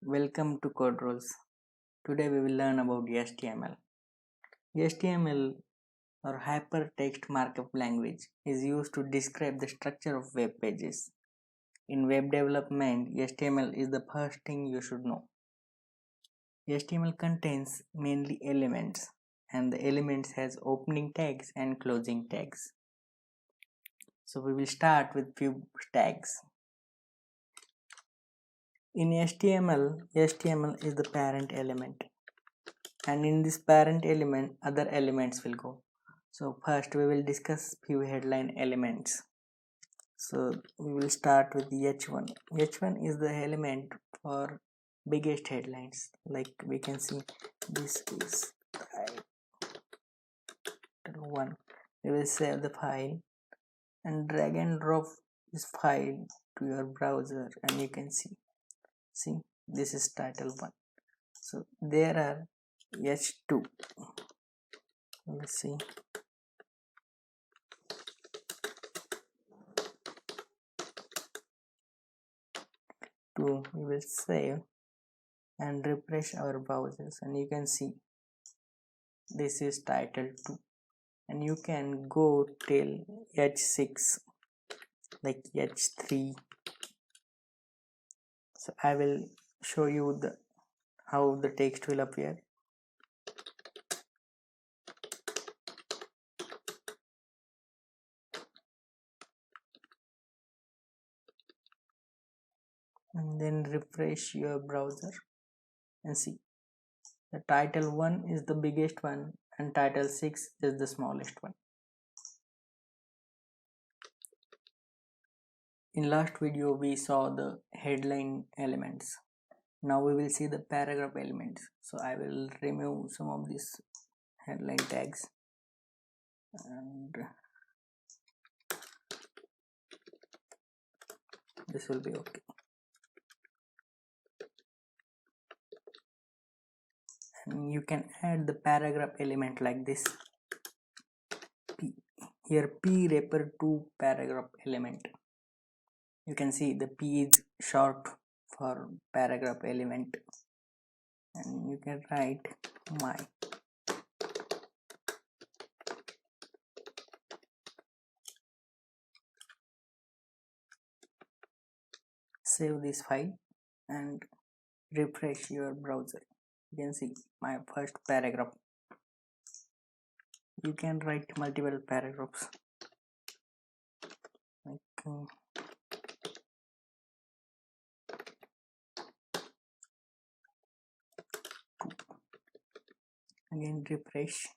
Welcome to Code Rules. Today we will learn about HTML. HTML or Hypertext Markup Language is used to describe the structure of web pages. In web development, HTML is the first thing you should know. HTML contains mainly elements, and the elements has opening tags and closing tags. So we will start with few tags. In HTML is the parent element, and in this parent element other elements will go. So first we will discuss few headline elements. So we will start with h1. H1 is the element for biggest headlines. Like we can see, this is title 1. We will save the file and drag and drop this file to your browser, and you can see this is title 1. So there are h2. Let's see. We will save and refresh our browsers, and you can see this is title 2, and you can go till h6 like h3. So I will show you how the text will appear. And then refresh your browser and see the title 1 is the biggest one and title 6 is the smallest one. In last video we saw the headline elements. Now we will see the paragraph elements. So I will remove some of these headline tags and this will be okay. And you can add the paragraph element like this. Here P refer to paragraph element. You can see the P is short for paragraph element, and you can write my. Save this file and refresh your browser. You can see my first paragraph. You can write multiple paragraphs like again refresh,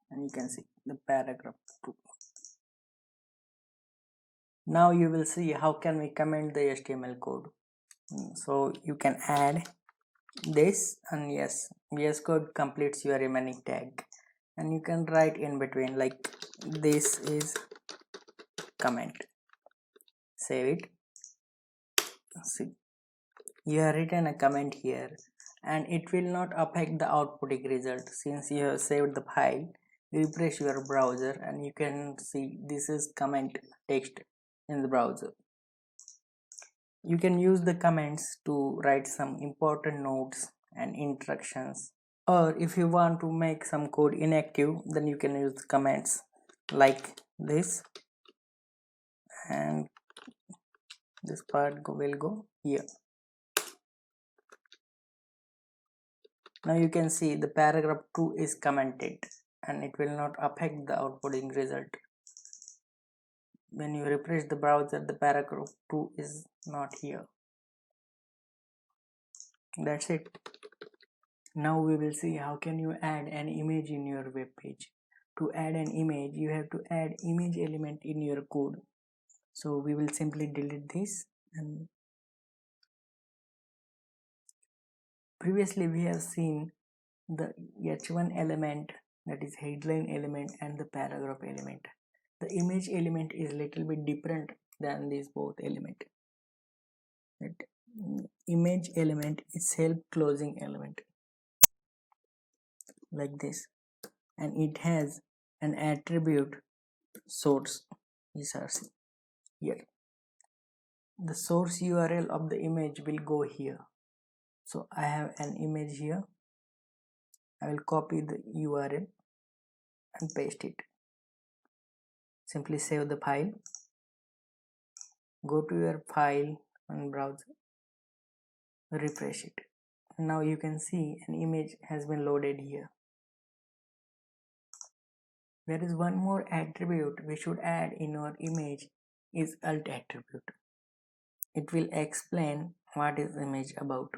and you can see the paragraph 2. Now you will see how can we comment the HTML code. So you can add this, and yes, VS Code completes your remaining tag, and you can write in between like this is comment. Save it. See, you have written a comment here, and it will not affect the outputting result since you have saved the file. Refresh your browser and you can see this is comment text in the browser. You can use the comments to write some important notes and instructions, or if you want to make some code inactive, then you can use the comments like this, and this part will go here. Now you can see the paragraph 2 is commented and it will not affect the outputting result. When you refresh the browser, the paragraph 2 is not here. That's it. Now we will see how can you add an image in your web page. To add an image, you have to add image element in your code. So we will simply delete this, and previously we have seen the h1 element, that is headline element, and the paragraph element. The image element is little bit different than these both element. That image element is self-closing element like this, and it has an attribute source src. Here the source URL of the image will go here. So I have an image here. I will copy the URL and paste it. Simply save the file, go to your file and browser, refresh it. Now you can see an image has been loaded here. There is one more attribute we should add in our image, is alt attribute. It will explain what is image about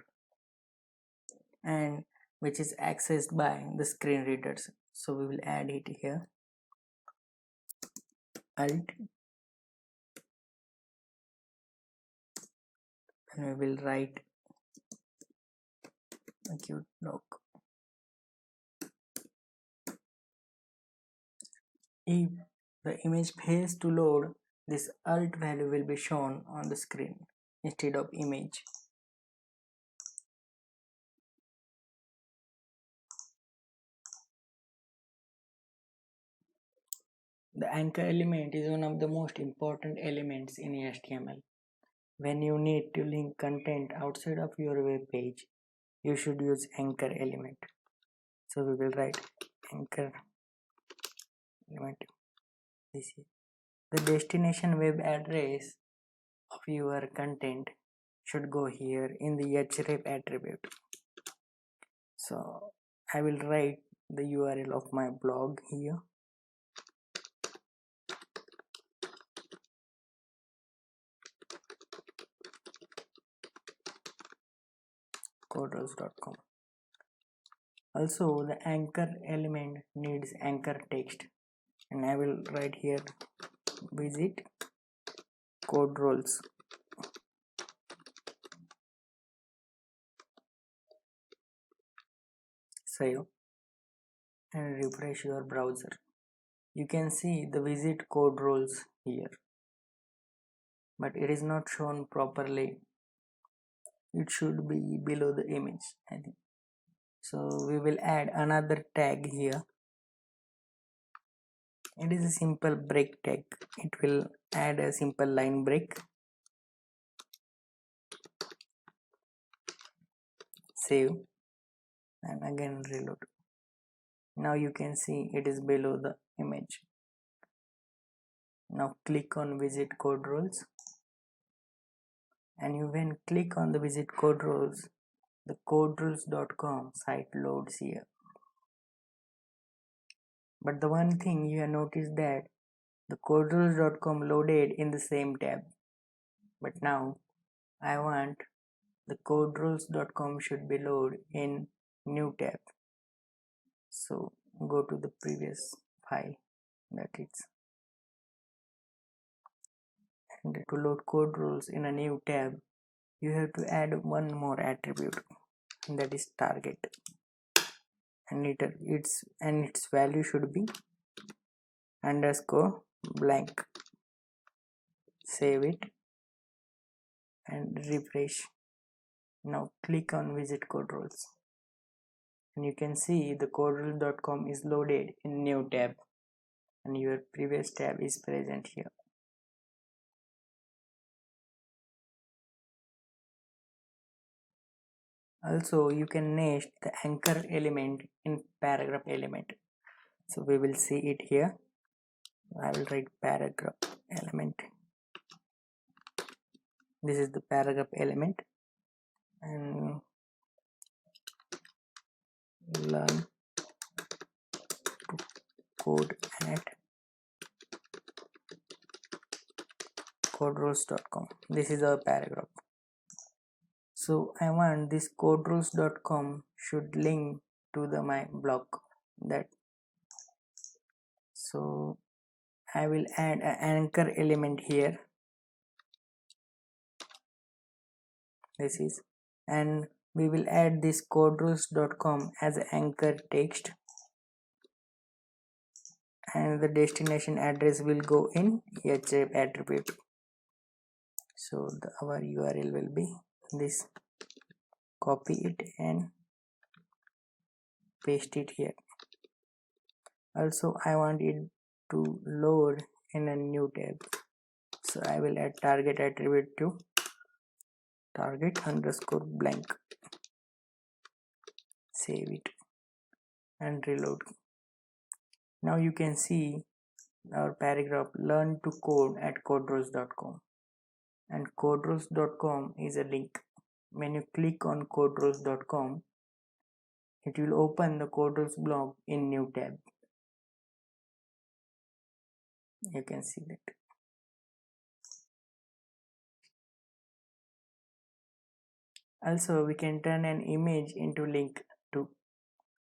and which is accessed by the screen readers. So we will add it here, alt, and we will write acute doc. If the image fails to load, this alt value will be shown on the screen instead of image. The anchor element is one of the most important elements in HTML. When you need to link content outside of your web page, you should use anchor element. So we will write anchor element. This is the destination web address of your content should go here in the href attribute. So I will write the URL of my blog here. coderules.com. Also the anchor element needs anchor text, and I will write here visit code rules. Save and refresh your browser. You can see the visit code rules here, but it is not shown properly. It should be below the image, I think. So we will add another tag here. It is a simple break tag. It will add a simple line break. Save and again reload. Now you can see it is below the image. Now click on visit code rules, and you when click on the visit code rules, the coderules.com site loads here. But the one thing you have noticed that the coderules.com loaded in the same tab, but now I want the coderules.com should be loaded in new tab. So go to the previous file, that is, and to load code rules in a new tab, you have to add one more attribute, and that is target, and its value should be underscore blank. Save it and refresh. Now click on visit code rules, and you can see the coderules.com is loaded in new tab, and your previous tab is present here. Also you can nest the anchor element in paragraph element. So we will see it here. I will write paragraph element. This is the paragraph element, and learn to code at coderules.com. This is our paragraph. So I want this coderules.com should link to my blog. That so I will add an anchor element here. This is, and we will add this coderules.com as anchor text, and the destination address will go in href attribute. So our URL will be this. Copy it and paste it here. Also I want it to load in a new tab, so I will add target attribute to target underscore blank. save it and reload. Now you can see our paragraph learn to code at coderose.com, and coderose.com is a link. When you click on coderose.com, it will open the Coderose blog in new tab. You can see that. Also, we can turn an image into link too.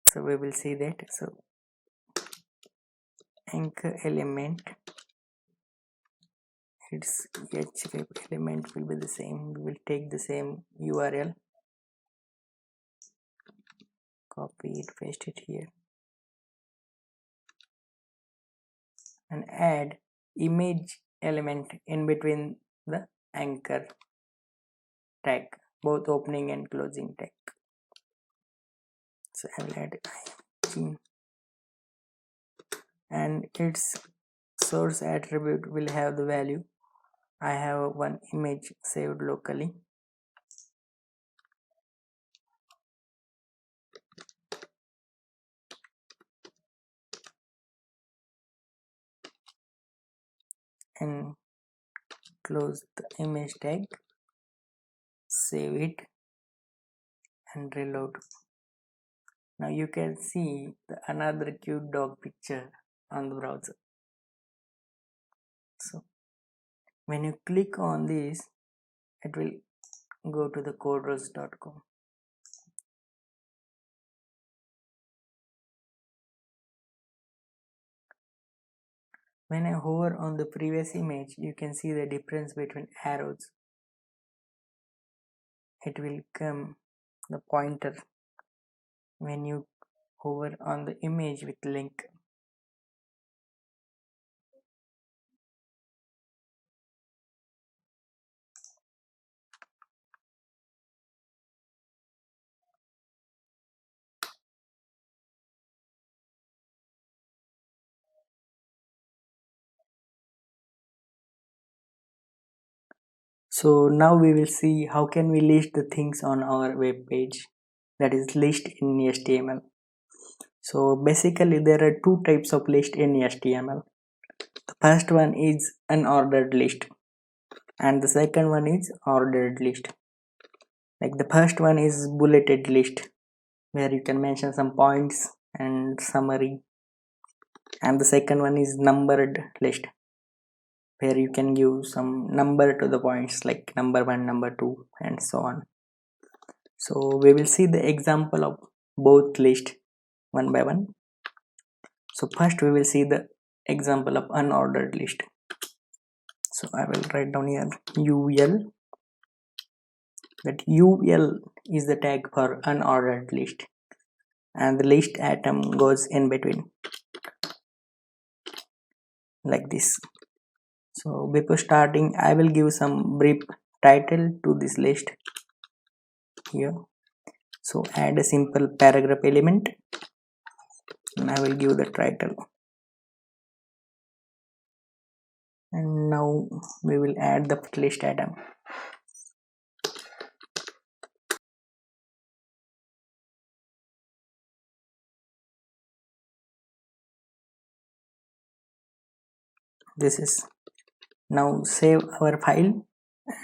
So we will see that. So anchor element, its href element will be the same. We will take the same URL, copy it, paste it here, and add image element in between the anchor tag, both opening and closing tag. So I will add img, and its source attribute will have the value. I have one image saved locally. And close the image tag, save it and reload. Now you can see another cute dog picture on the browser. So when you click on this, it will go to the coderose.com. When I hover on the previous image, you can see the difference between arrows. It will come the pointer when you hover on the image with link. So now we will see how can we list the things on our web page, that is list in HTML. So basically there are two types of list in HTML. The first one is unordered list and the second one is ordered list. Like the first one is bulleted list, where you can mention some points and summary, and the second one is numbered list, where you can give some number to the points like number 1, number 2 and so on. So we will see the example of both list one by one. So first we will see the example of unordered list. So I will write down here UL, that UL is the tag for unordered list, and the list atom goes in between like this. So before starting, I will give some brief title to this list here. So add a simple paragraph element and I will give the title. And now we will add the list item. This is, now save our file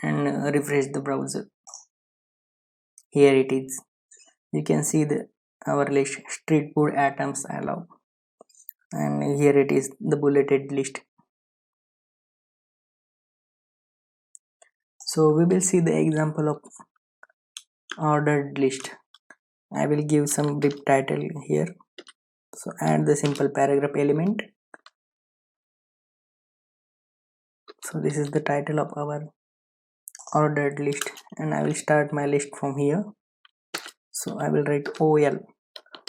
and refresh the browser. Here it is. You can see our list street food items allow, and here it is, the bulleted list. So we will see the example of ordered list. I will give some brief title here. So add the simple paragraph element. So this is the title of our ordered list, and I will start my list from here. So I will write OL.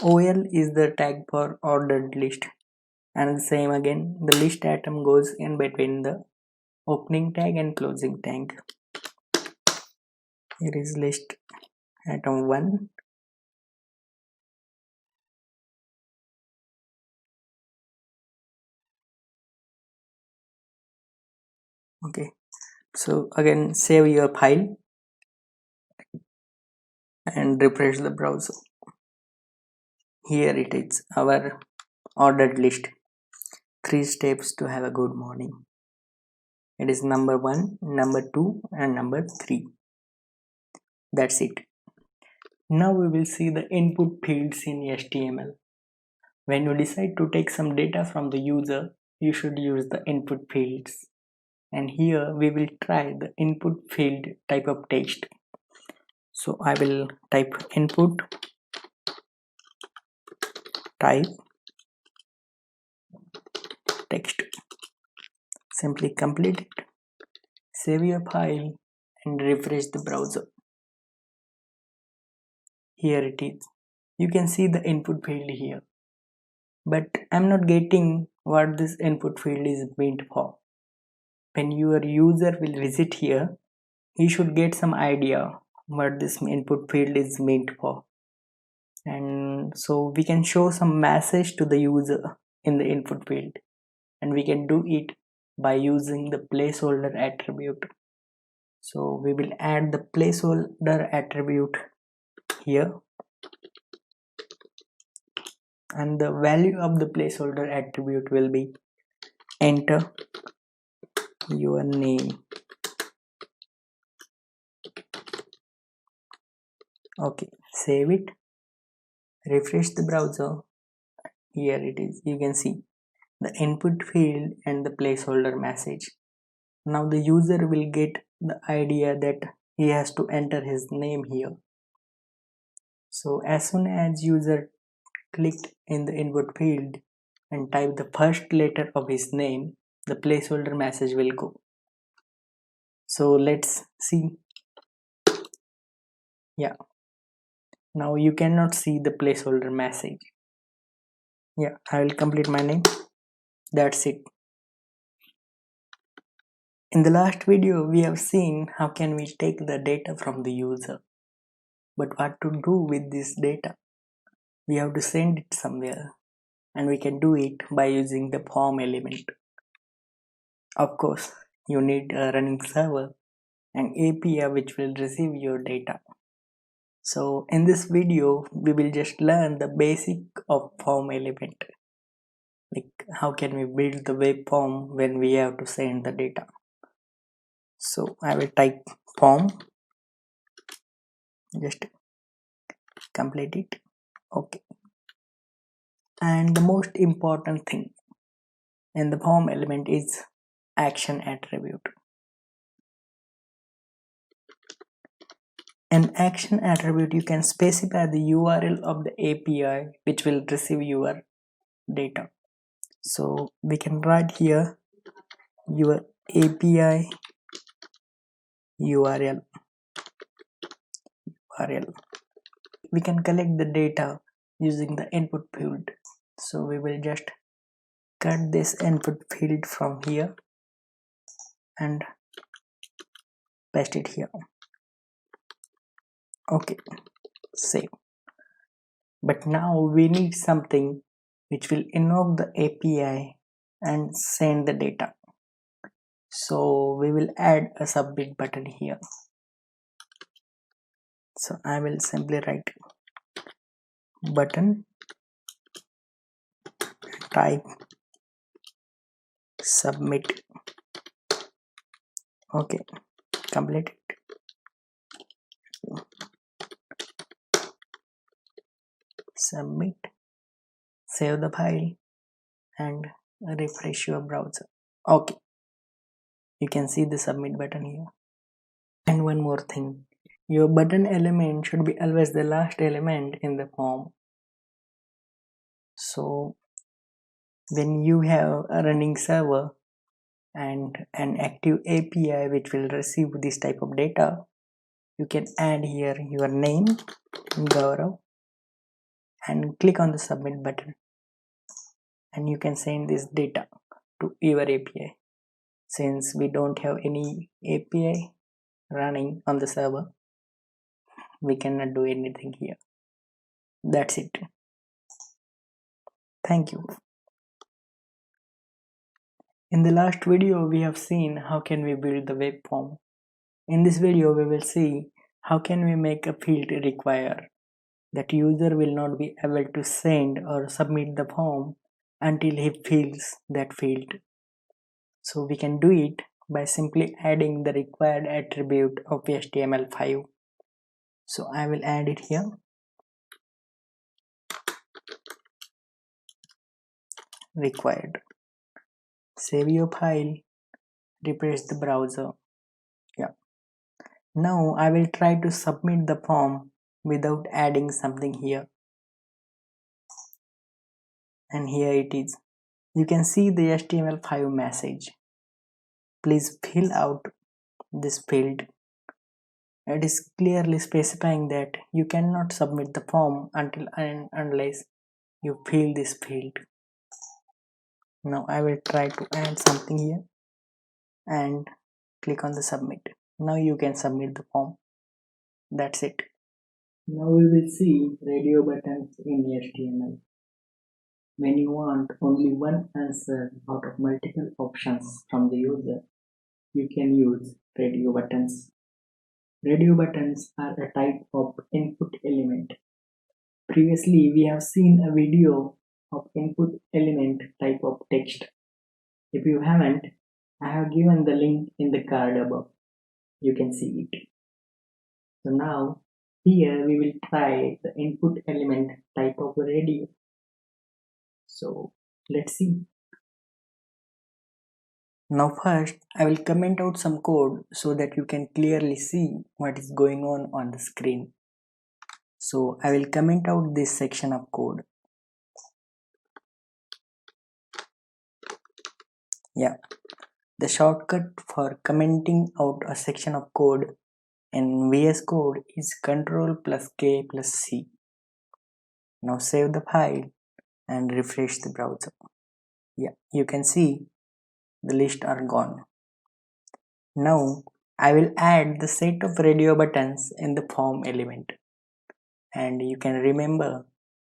OL is the tag for ordered list, and the same again, the list item goes in between the opening tag and closing tag. Here is list item 1. Okay, so again save your file and refresh the browser. Here it is, our ordered list. 3 steps to have a good morning. It is number 1, number 2 and number 3. That's it. Now we will see the input fields in HTML. When you decide to take some data from the user, you should use the input fields. And here we will try the input field type of text. So I will type input type text. Simply complete it, save your file and refresh the browser. Here it is. You can see the input field here. But I'm not getting what this input field is meant for. When your user will visit here, he should get some idea what this input field is meant for. And so we can show some message to the user in the input field, and we can do it by using the placeholder attribute. So we will add the placeholder attribute here, and the value of the placeholder attribute will be enter your name. Okay, save it, refresh the browser. Here it is. You can see the input field and the placeholder message. Now the user will get the idea that he has to enter his name here. So as soon as user clicked in the input field and type the first letter of his name, the placeholder message will go. So let's see. Yeah, now you cannot see the placeholder message. Yeah, I will complete my name. That's it. In the last video we have seen how can we take the data from the user, but what to do with this data? We have to send it somewhere, and we can do it by using the form element. Of course, you need a running server and API which will receive your data. So in this video we will just learn the basic of form element, like how can we build the web form when we have to send the data. So I will type form, just complete it. Okay, and the most important thing in the form element is action attribute. An action attribute, you can specify the URL of the API which will receive your data. So we can write here your API URL. We can collect the data using the input field. So we will just cut this input field from here and paste it here. Okay, save. But now we need something which will invoke the API and send the data. So we will add a submit button here. So I will simply write button type submit. Okay, complete it. Submit, save the file and refresh your browser. Okay, you can see the submit button here. And one more thing, your button element should be always the last element in the form. So when you have a running server and an active API which will receive this type of data, you can add here your name, Gaurav, and click on the submit button, and you can send this data to your API. Since we don't have any API running on the server, we cannot do anything here. That's it. Thank you. In the last video we have seen how can we build the web form. In this video we will see how can we make a field require. that user will not be able to send or submit the form until he fills that field. So we can do it by simply adding the required attribute of HTML5. So I will add it here. Required. Save your file, refresh the browser. Yeah. Now I will try to submit the form without adding something here. And here it is. You can see the HTML5 message. Please fill out this field. It is clearly specifying that you cannot submit the form until and unless you fill this field. Now I will try to add something here and click on the submit. Now you can submit the form. That's it. Now we will see radio buttons in HTML. When you want only one answer out of multiple options from the user, you can use radio buttons. Radio buttons are a type of input element. Previously, we have seen a video of input element type of text. If you haven't, I have given the link in the card above. You can see it. So now, here we will try the input element type of radio. So let's see. Now first, I will comment out some code so that you can clearly see what is going on the screen. So I will comment out this section of code. Yeah, the shortcut for commenting out a section of code in VS Code is Ctrl+K+C. Now save the file and refresh the browser. Yeah, you can see the list are gone. Now I will add the set of radio buttons in the form element. And you can remember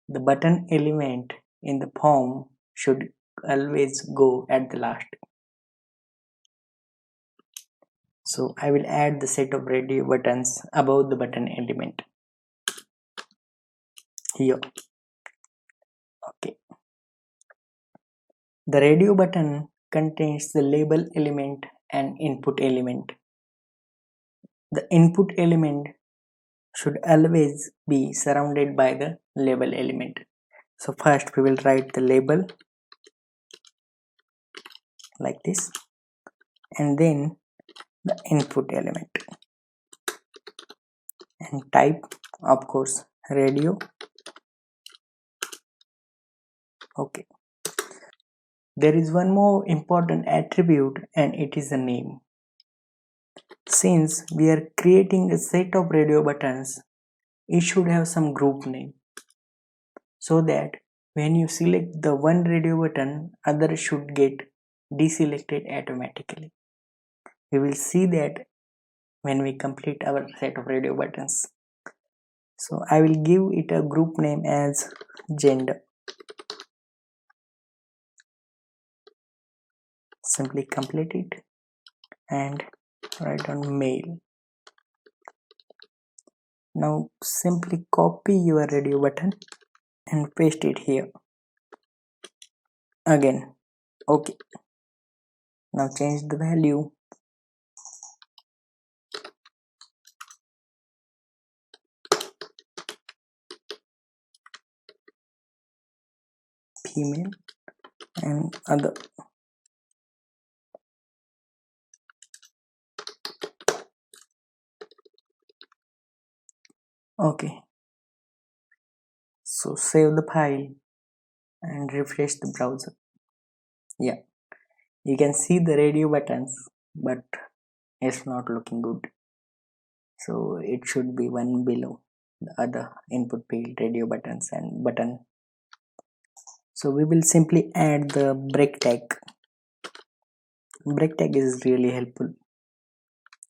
the button element in the form should always go at the last. So I will add the set of radio buttons above the button element here. Okay. The radio button contains the label element and input element. The input element should always be surrounded by the label element. So first we will write the label like this, and then the input element, and type of course radio. Okay, there is one more important attribute, and it is the name. Since we are creating a set of radio buttons, it should have some group name, so that when you select the one radio button, others should get deselected automatically. We will see that when we complete our set of radio buttons. So I will give it a group name as gender. Simply complete it and write on male. Now simply copy your radio button and paste it here. Again. Okay. Now change the value. Female and other. Okay. So save the file and refresh the browser. Yeah. You can see the radio buttons, but it's not looking good. So it should be one below the other input field, radio buttons and button. So we will simply add the break tag. Break tag is really helpful.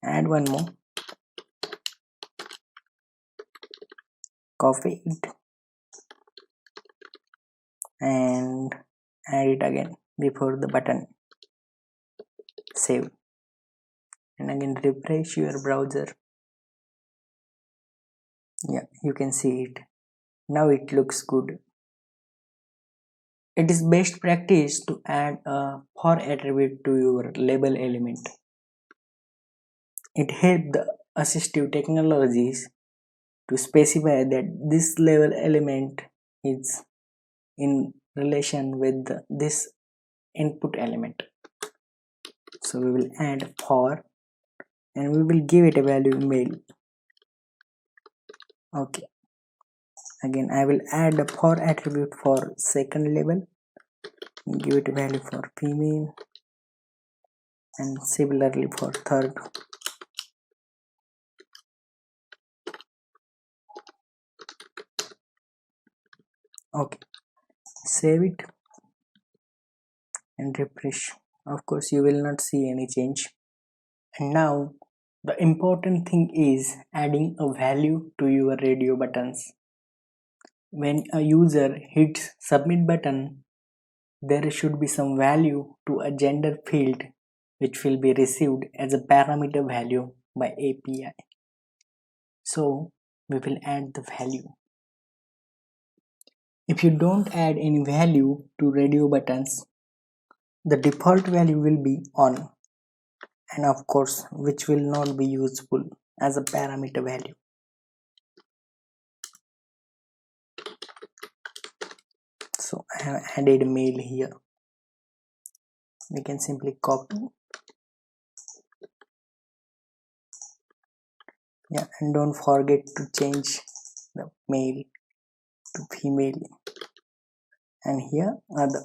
Add one more. Copy it and add it again before the button. Save and again refresh your browser. Yeah, you can see it. Now it looks good. It is best practice to add a for attribute to your label element. It helps the assistive technologies to specify that this label element is in relation with this input element. So we will add for and we will give it a value male. Okay, again I will add a for attribute for second label, give it a value for female, and similarly for third. Okay, save it and refresh. Of course you will not see any change. And now the important thing is adding a value to your radio buttons. When a user hits submit button, there should be some value to a gender field which will be received as a parameter value by API. So we will add the value. If you don't add any value to radio buttons, the default value will be on, and of course which will not be useful as a parameter value. So I have added male here. We can simply copy, yeah, and don't forget to change the male to female, and here other.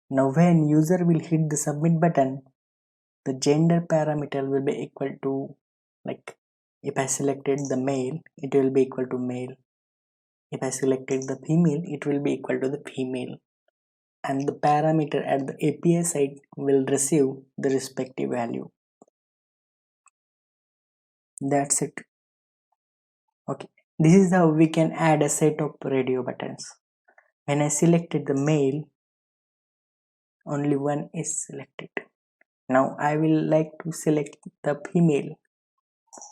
Now when user will hit the submit button, the gender parameter will be equal to, like, if I selected the male, it will be equal to male. If I selected the female, it will be equal to the female. And the parameter at the API side will receive the respective value. That's it. Okay, this is how we can add a set of radio buttons. When I selected the male, only one is selected. Now I will like to select the female.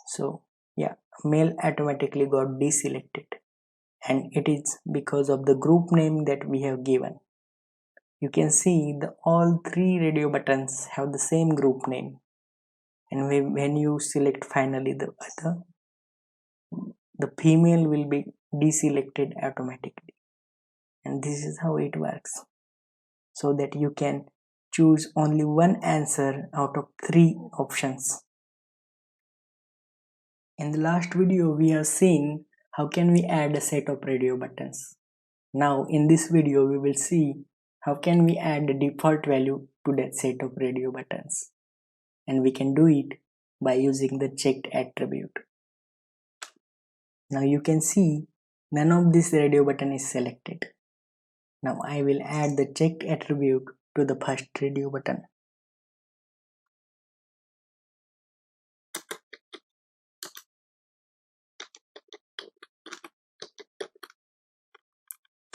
So yeah, male automatically got deselected, and it is because of the group name that we have given. You can see all three radio buttons have the same group name, and when you select finally the other, the female will be deselected automatically. And this is how it works, so that you can choose only one answer out of three options. In the last video we have seen how can we add a set of radio buttons. Now in this video we will see how can we add the default value to that set of radio buttons, and we can do it by using the checked attribute. Now you can see none of this radio button is selected. Now I will add the checked attribute to the first radio button.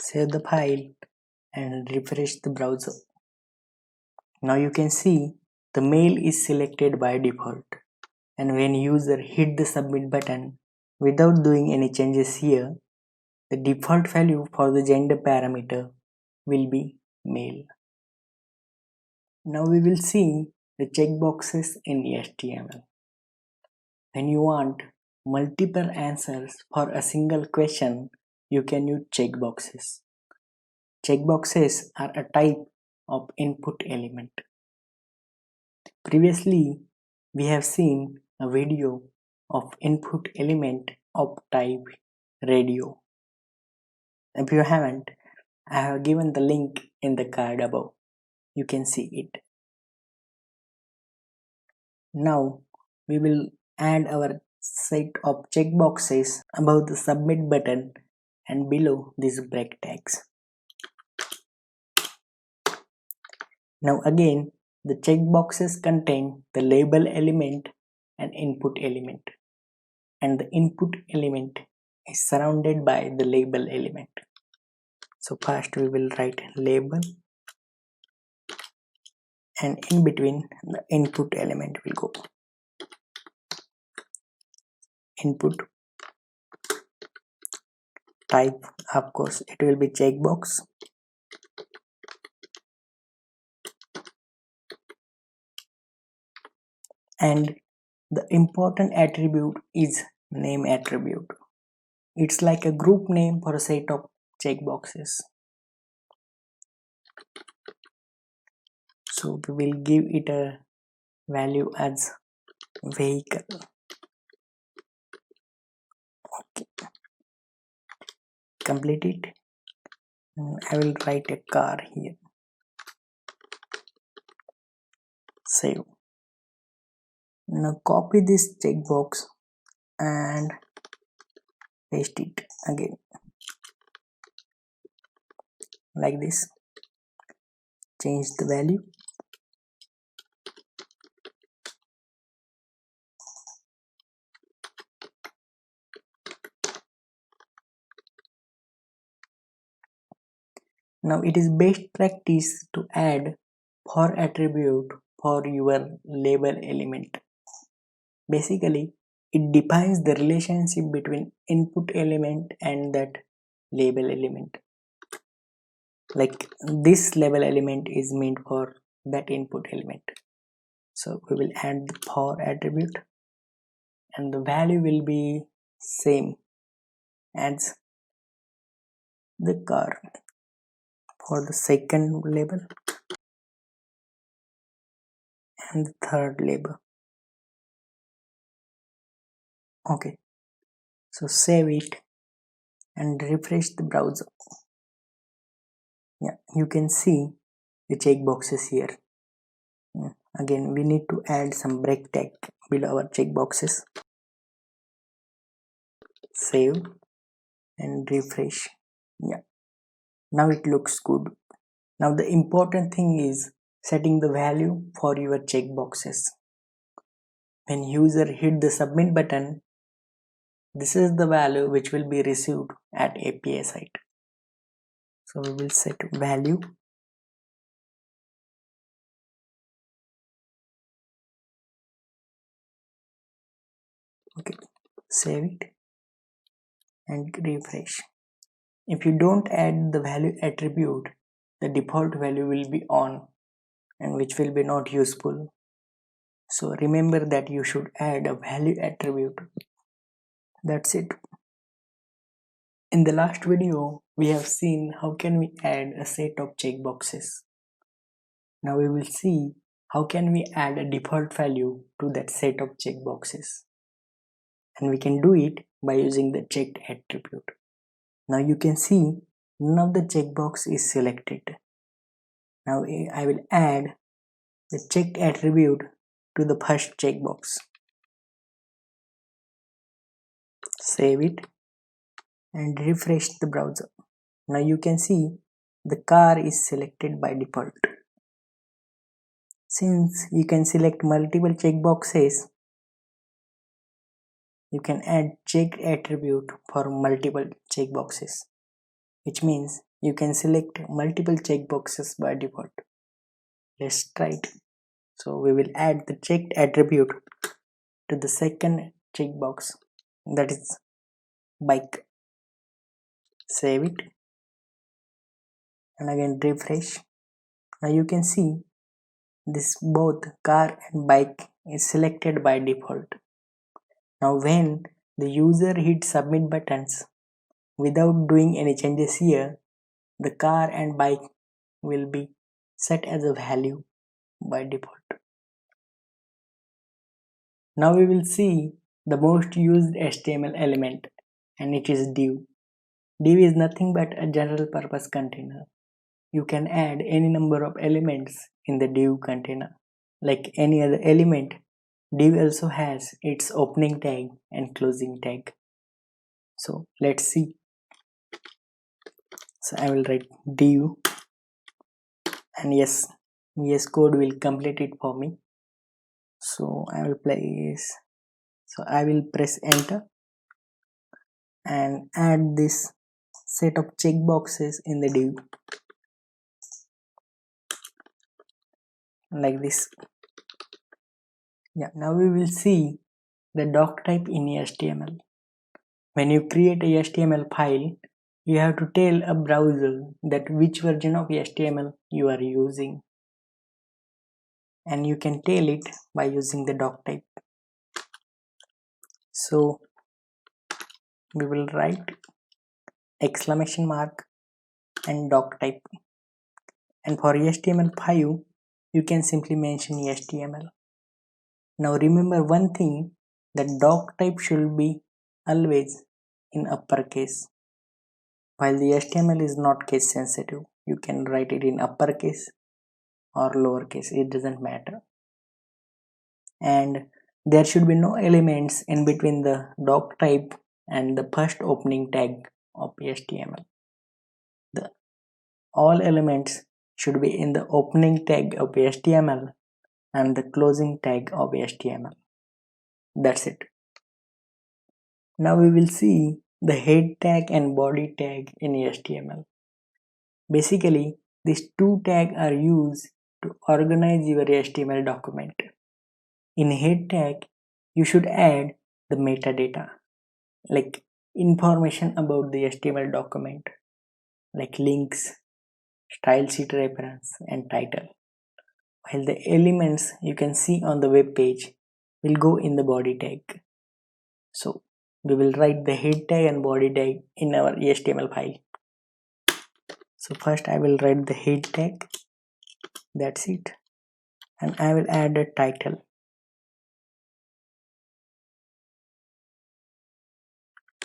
Save the file and refresh the browser. Now you can see the male is selected by default, and when user hit the submit button without doing any changes here, the default value for the gender parameter will be male. Now we will see the checkboxes in HTML. When you want multiple answers for a single question, you can use checkboxes. Checkboxes are a type of input element. Previously, we have seen a video of input element of type radio. If you haven't, I have given the link in the card above. You can see it. Now we will add our set of checkboxes above the submit button and below these break tags. Now again, the checkboxes contain the label element and input element, and the input element is surrounded by the label element. So first we will write label and in between the input element will go. Input type, of course it will be checkbox, and the important attribute is name attribute. It's like a group name for a set of checkboxes. So we will give it a value as vehicle. Okay, complete it. I will write a car here. Save. Now copy this checkbox and paste it again like this. Change the value. Now it is best practice to add for attribute for your label element. Basically, it defines the relationship between input element and that label element. Like this label element is meant for that input element. So we will add the for attribute and the value will be same as the car for the second label and the third label. Okay, so save it and refresh the browser. Yeah, you can see the checkboxes here. Again, we need to add some break tag below our checkboxes. Save and refresh. Yeah, now it looks good. Now the important thing is setting the value for your checkboxes. When user hit the submit button, this is the value which will be received at API site. So we will set value. Okay, save it and refresh. If you don't add the value attribute, the default value will be on and which will be not useful. So remember that you should add a value attribute. That's it. In the last video, we have seen how can we add a set of checkboxes. Now we will see how can we add a default value to that set of checkboxes. And we can do it by using the checked attribute. Now you can see none of the checkbox is selected. Now I will add the checked attribute to the first checkbox. Save it and refresh the browser. Now you can see the car is selected by default. Since you can select multiple checkboxes, you can add checked attribute for multiple checkboxes, which means you can select multiple checkboxes by default. Let's try it. So we will add the checked attribute to the second checkbox, that is bike. Save it and again refresh. Now you can see this both car and bike is selected by default. Now when the user hits submit buttons without doing any changes here, the car and bike will be set as a value by default. Now we will see the most used HTML element, and it is div. Div is nothing but a general purpose container. You can add any number of elements in the div container. Like any other element, div also has its opening tag and closing tag. So let's see. So I will write div and yes, VS Code will complete it for me. So I will press enter and add this set of checkboxes in the div. like this. Yeah, now we will see the doc type in HTML. When you create a HTML file, you have to tell a browser that which version of HTML you are using, and you can tell it by using the doc type. So we will write exclamation mark and doc type, and for HTML5 you can simply mention HTML. Now remember one thing, that doc type should be always in uppercase, while the HTML is not case sensitive. You can write it in uppercase or lowercase, it doesn't matter. And there should be no elements in between the doc type and the first opening tag of HTML. All elements should be in the opening tag of HTML and the closing tag of HTML. That's it. Now we will see the head tag and body tag in HTML. Basically, these two tags are used to organize your HTML document. In head tag, you should add the metadata, like information about the HTML document, like links, style sheet reference, and title. While the elements you can see on the web page will go in the body tag. So we will write the head tag and body tag in our HTML file. So first I will write the head tag, that's it, and I will add a title.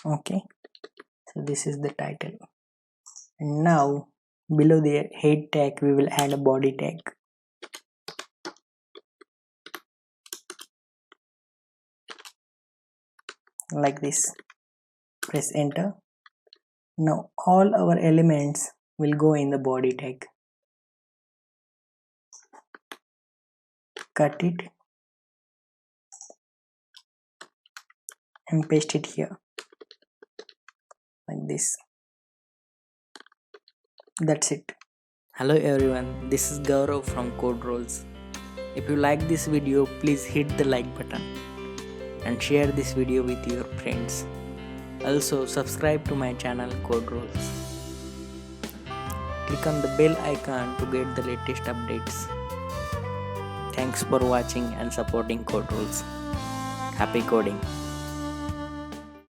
Okay, so this is the title, and now below the head tag we will add a body tag. Like this. Press enter. Now all our elements will go in the body tag. Cut it and paste it here, like this. That's it. Hello everyone, this is Gaurav from Code Rolls. If you like this video, please hit the like button and share this video with your friends. Also subscribe to my channel Code Rolls. Click on the bell icon to get the latest updates. Thanks for watching and supporting Code Rolls. Happy coding!